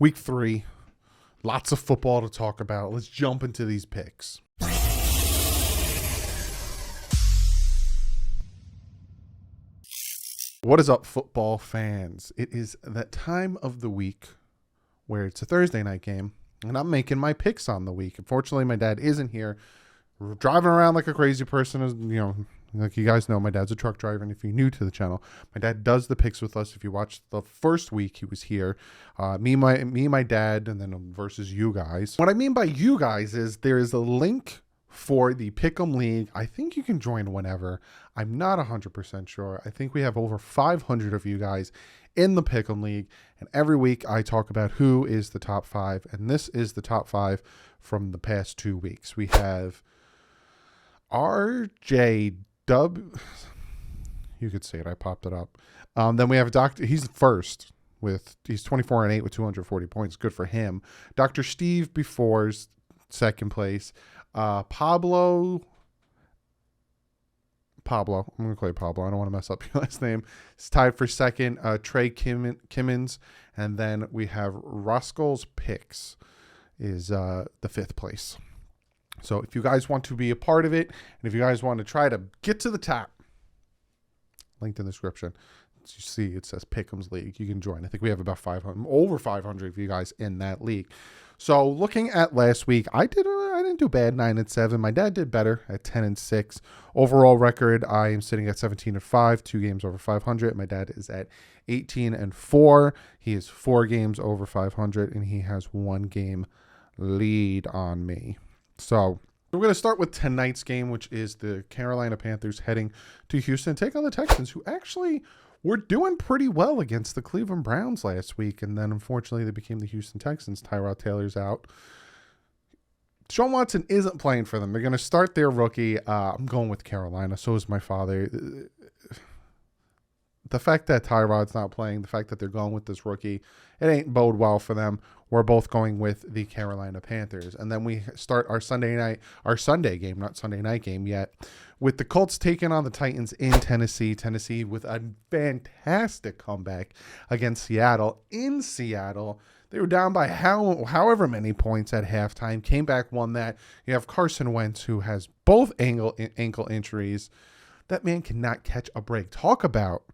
Week 3, lots of football to talk about. Let's jump into these picks. What is up, football fans? It is that time of the week where it's a Thursday night game, and I'm making my picks on the week. Unfortunately, my dad isn't here. We're driving around like a crazy person, like you guys know, my dad's a truck driver, and if you're new to the channel, my dad does the picks with us. If you watched the first week, he was here. Me, my dad, and then versus you guys. What I mean by you guys is there is a link for the Pick'em League. I think you can join whenever. I'm not 100% sure. I think we have over 500 of you guys in the Pick'em League, and every week I talk about who is the top 5, and this is the top 5 from the past 2 weeks. We have RJ you could say it. I popped it up. Then we have Dr. He's first he's 24-8 with 240 points. Good for him. Dr. Steve before's second place. Pablo. I'm going to call you Pablo. I don't want to mess up your last name. It's tied for second. Trey Kimmins. And then we have Roscoe's Picks is the 5th place. So if you guys want to be a part of it, and if you guys want to try to get to the top, linked in the description. As you see, it says Pick'em's League. You can join. I think we have about over 500 of you guys in that league. So looking at last week, I didn't do bad, 9-7. My dad did better at 10-6. Overall record, I am sitting at 17-5, 2 games over 500. My dad is at 18-4. He is 4 games over 500, and he has 1 game lead on me. So we're going to start with tonight's game, which is the Carolina Panthers heading to Houston, take on the Texans, who actually were doing pretty well against the Cleveland Browns last week. And then, unfortunately, they became the Houston Texans. Tyrod Taylor's out. Sean Watson isn't playing for them. They're going to start their rookie. I'm going with Carolina. So is my father. The fact that Tyrod's not playing, the fact that they're going with this rookie, it ain't bode well for them. We're both going with the Carolina Panthers. And then we start our Sunday game, not Sunday night game yet, with the Colts taking on the Titans in Tennessee. Tennessee with a fantastic comeback against Seattle. In Seattle, they were down by however many points at halftime, came back, won that. You have Carson Wentz, who has both ankle injuries. That man cannot catch a break. Talk about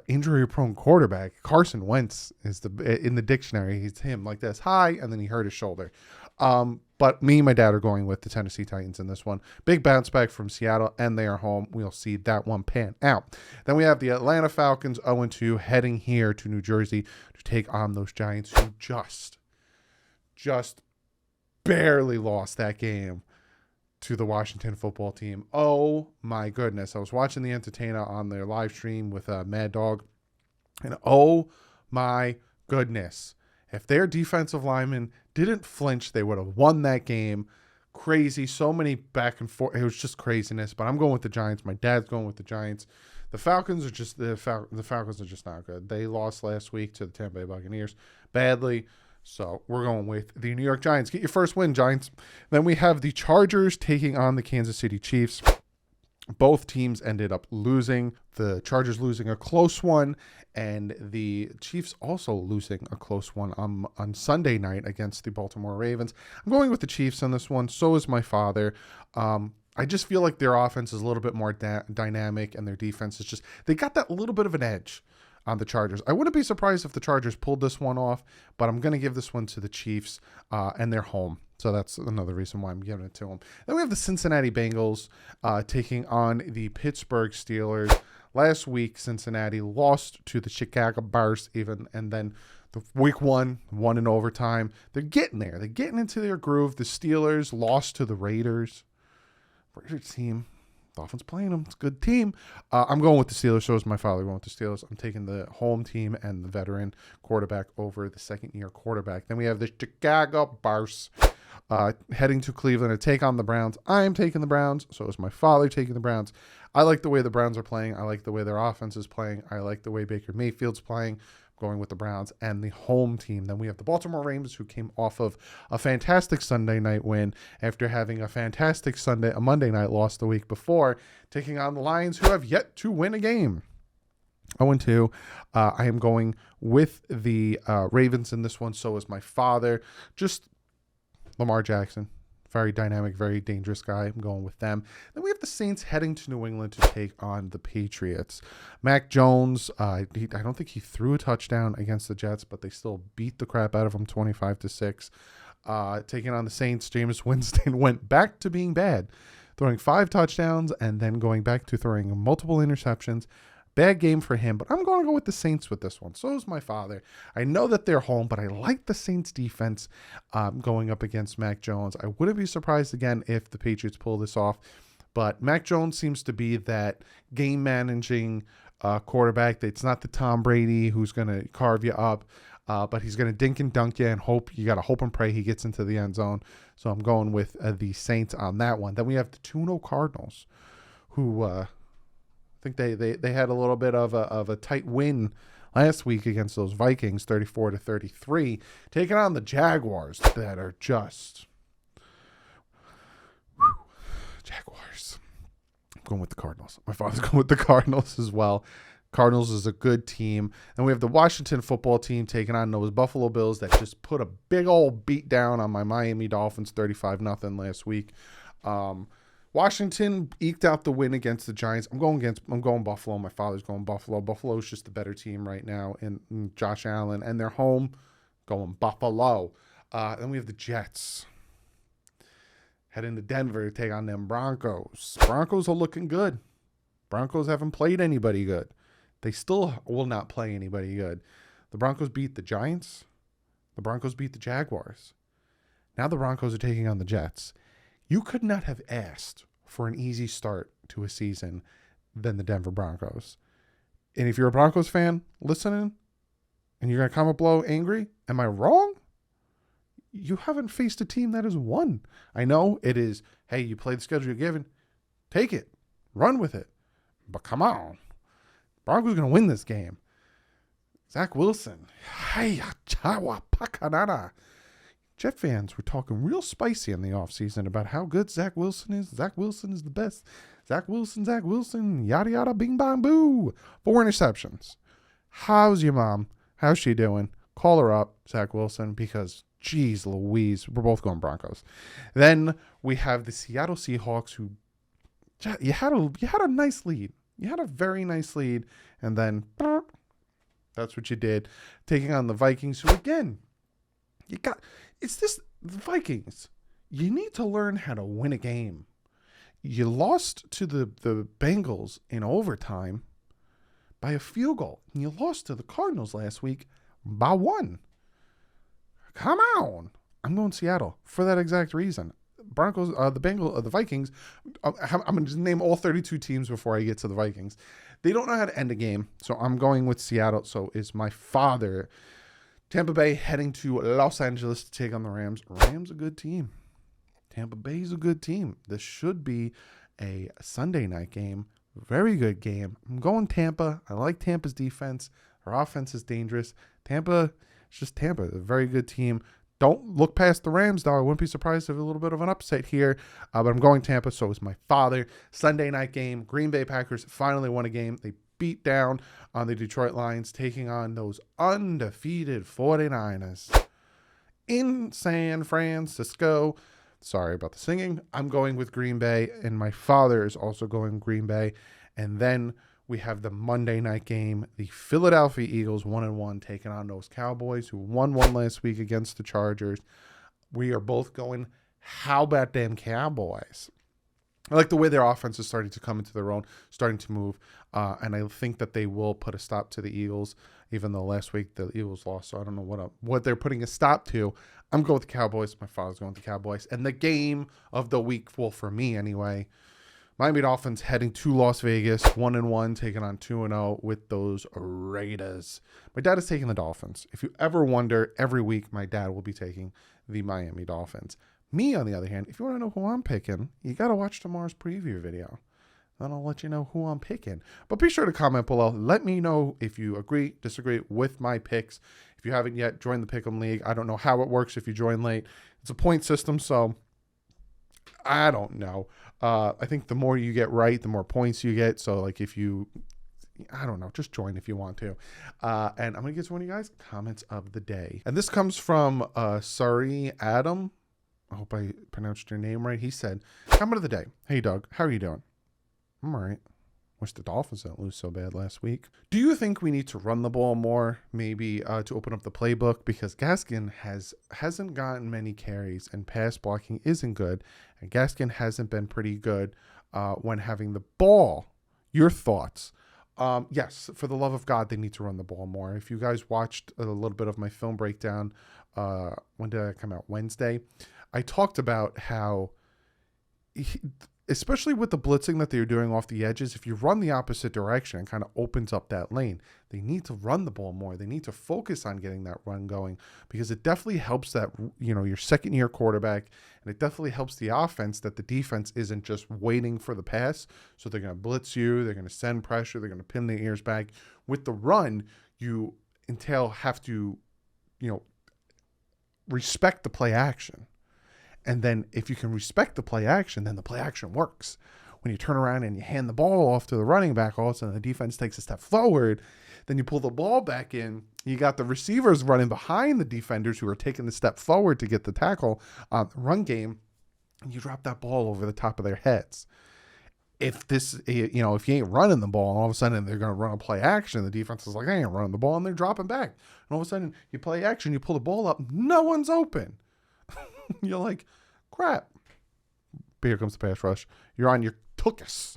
injury-prone quarterback. Carson Wentz is in the dictionary. He's him like this. Hi, and then he hurt his shoulder. But me and my dad are going with the Tennessee Titans in this one. Big bounce back from Seattle, and they are home. We'll see that one pan out. Then we have the Atlanta Falcons 0-2 heading here to New Jersey to take on those Giants who just barely lost that game to the Washington football team. Oh my goodness. I was watching the Entertainer on their live stream with Mad Dog, and oh my goodness. If their defensive linemen didn't flinch, they would have won that game. Crazy. So many back and forth. It was just craziness, but I'm going with the Giants. My dad's going with the Giants. The Falcons are just the Falcons are just not good. They lost last week to the Tampa Bay Buccaneers badly. So we're going with the New York Giants. Get your first win, Giants. Then we have the Chargers taking on the Kansas City Chiefs. Both teams ended up losing. The Chargers losing a close one, and the Chiefs also losing a close one on Sunday night against the Baltimore Ravens. I'm going with the Chiefs on this one. So is my father. I just feel like their offense is a little bit more dynamic, and their defense is just, they got that little bit of an edge on the Chargers. I wouldn't be surprised if the Chargers pulled this one off, but I'm going to give this one to the Chiefs, and they're home. So that's another reason why I'm giving it to them. Then we have the Cincinnati Bengals taking on the Pittsburgh Steelers. Last week, Cincinnati lost to the Chicago Bears and then the week won in overtime. They're getting there. They're getting into their groove. The Steelers lost to the Raiders. Raiders team. Dolphins playing them. It's a good team. I'm going with the Steelers. So is my father going with the Steelers. I'm taking the home team and the veteran quarterback over the second-year quarterback. Then we have the Chicago Bears heading to Cleveland to take on the Browns. I am taking the Browns. So is my father taking the Browns. I like the way the Browns are playing. I like the way their offense is playing. I like the way Baker Mayfield's playing. Going with the Browns and the home team. Then we have the Baltimore Ravens, who came off of a fantastic Sunday night win after having a fantastic Monday night loss the week before, taking on the Lions, who have yet to win a game. 0-2. I am going with the Ravens in this one. So is my father. Just Lamar Jackson. Very dynamic, very dangerous guy. I'm going with them. Then we have the Saints heading to New England to take on the Patriots. Mac Jones, I don't think he threw a touchdown against the Jets, but they still beat the crap out of him 25-6. Taking on the Saints, Jameis Winston went back to being bad, throwing 5 touchdowns and then going back to throwing multiple interceptions. Bad game for him, but I'm going to go with the Saints with this one. So is my father. I know that they're home, but I like the Saints defense going up against Mac Jones. I wouldn't be surprised again if the Patriots pull this off, but Mac Jones seems to be that game managing quarterback. It's not the Tom Brady who's going to carve you up, but he's going to dink and dunk you and hope. You got to hope and pray he gets into the end zone. So I'm going with the Saints on that one. Then we have the 2-0 Cardinals, who I think they had a little bit of a tight win last week against those Vikings, 34-33, taking on the Jaguars that are just Jaguars. I'm going with the Cardinals. My father's going with the Cardinals as well. Cardinals is a good team. And we have the Washington football team taking on those Buffalo Bills that just put a big old beat down on my Miami Dolphins 35-0 last week. Washington eked out the win against the Giants. I'm going Buffalo. My father's going Buffalo. Buffalo's just the better team right now in Josh Allen, and they're home. Going Buffalo. Then we have the Jets heading to Denver to take on them Broncos. Broncos are looking good. Broncos haven't played anybody good. They still will not play anybody good. The Broncos beat the Giants. The Broncos beat the Jaguars. Now the Broncos are taking on the Jets. You could not have asked for an easy start to a season than the Denver Broncos. And if you're a Broncos fan listening and you're going to comment below angry, am I wrong? You haven't faced a team that has won. I know it is, hey, you play the schedule you're given. Take it. Run with it. But come on. Broncos going to win this game. Zach Wilson. Hey, chawa pakanana. Jet fans were talking real spicy in the offseason about how good Zach Wilson is. Zach Wilson is the best. Zach Wilson, yada, yada, bing, bang, boo. 4 interceptions. How's your mom? How's she doing? Call her up, Zach Wilson, because, geez Louise, we're both going Broncos. Then we have the Seattle Seahawks, who you had a nice lead. You had a very nice lead, and then that's what you did. Taking on the Vikings, who, again, the Vikings. You need to learn how to win a game. You lost to the Bengals in overtime by a field goal. And you lost to the Cardinals last week by 1. Come on. I'm going Seattle for that exact reason. Broncos, the Vikings. I'm going to just name all 32 teams before I get to the Vikings. They don't know how to end a game. So I'm going with Seattle. So is my father. Tampa Bay heading to Los Angeles to take on the Rams. Rams a good team. Tampa Bay's a good team. This should be a Sunday night game. Very good game. I'm going Tampa. I like Tampa's defense. Her offense is dangerous. Tampa, it's just Tampa. A very good team. Don't look past the Rams, though. I wouldn't be surprised if a little bit of an upset here. But I'm going Tampa, so is my father. Sunday night game. Green Bay Packers finally won a game. They beat down on the Detroit Lions, taking on those undefeated 49ers in San Francisco. Sorry about the singing. I'm going with Green Bay, and my father is also going Green Bay. And then we have the Monday night game, the Philadelphia Eagles 1-1 taking on those Cowboys, who won one last week against the Chargers. We are both going, how about them Cowboys? I like the way their offense is starting to come into their own, starting to move, and I think that they will put a stop to the Eagles, even though last week the Eagles lost, so I don't know what they're putting a stop to. I'm going with the Cowboys. My father's going with the Cowboys. And the game of the week, well, for me anyway, Miami Dolphins heading to Las Vegas, 1-1, taking on 2-0 with those Raiders. My dad is taking the Dolphins. If you ever wonder, every week my dad will be taking the Miami Dolphins. Me, on the other hand, if you want to know who I'm picking, you got to watch tomorrow's preview video. Then I'll let you know who I'm picking. But be sure to comment below. Let me know if you agree, disagree with my picks. If you haven't yet, join the Pick'em League. I don't know how it works if you join late. It's a point system, so I don't know. I think the more you get right, the more points you get. So, like, if you I don't know. Just join if you want to. And I'm going to get to one of you guys' comments of the day. And this comes from Surrey Adam. I hope I pronounced your name right. He said, comment of the day. Hey, Doug. How are you doing? I'm all right. Wish the Dolphins didn't lose so bad last week. Do you think we need to run the ball more, maybe to open up the playbook? Because Gaskin hasn't gotten many carries, and pass blocking isn't good. And Gaskin hasn't been pretty good when having the ball. Your thoughts? Yes, for the love of God, they need to run the ball more. If you guys watched a little bit of my film breakdown, when did I come out? Wednesday. I talked about how especially with the blitzing that they're doing off the edges, if you run the opposite direction, it kind of opens up that lane. They need to run the ball more. They need to focus on getting that run going, because it definitely helps that, your second year quarterback, and it definitely helps the offense that the defense isn't just waiting for the pass. So they're going to blitz you. They're going to send pressure. They're going to pin their ears back. With the run, you have to, respect the play action. And then if you can respect the play action, then the play action works. When you turn around and you hand the ball off to the running back, all of a sudden the defense takes a step forward. Then you pull the ball back in. You got the receivers running behind the defenders who are taking the step forward to get the tackle on the run game. And you drop that ball over the top of their heads. If you ain't running the ball and all of a sudden they're going to run a play action, the defense is like, I ain't running the ball, and they're dropping back. And all of a sudden you play action, you pull the ball up, no one's open. You're like, crap. Here comes the pass rush. You're on your tuchus.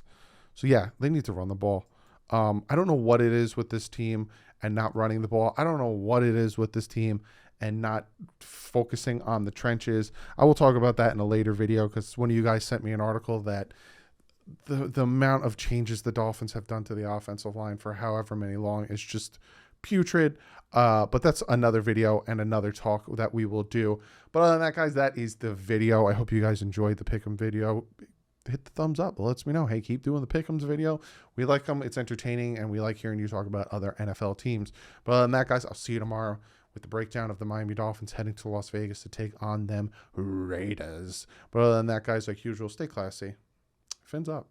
So, yeah, they need to run the ball. I don't know what it is with this team and not running the ball. I don't know what it is with this team and not focusing on the trenches. I will talk about that in a later video, because one of you guys sent me an article that the amount of changes the Dolphins have done to the offensive line for however many long is just putrid. But that's another video and another talk that we will do. But other than that, guys, that is the video. I hope you guys enjoyed the Pick'em video. Hit the thumbs up. It lets me know, hey, keep doing the Pick'ems video. We like them. It's entertaining, and we like hearing you talk about other NFL teams. But other than that, guys, I'll see you tomorrow with the breakdown of the Miami Dolphins heading to Las Vegas to take on them Raiders. But other than that, guys, like usual, stay classy. Fins up.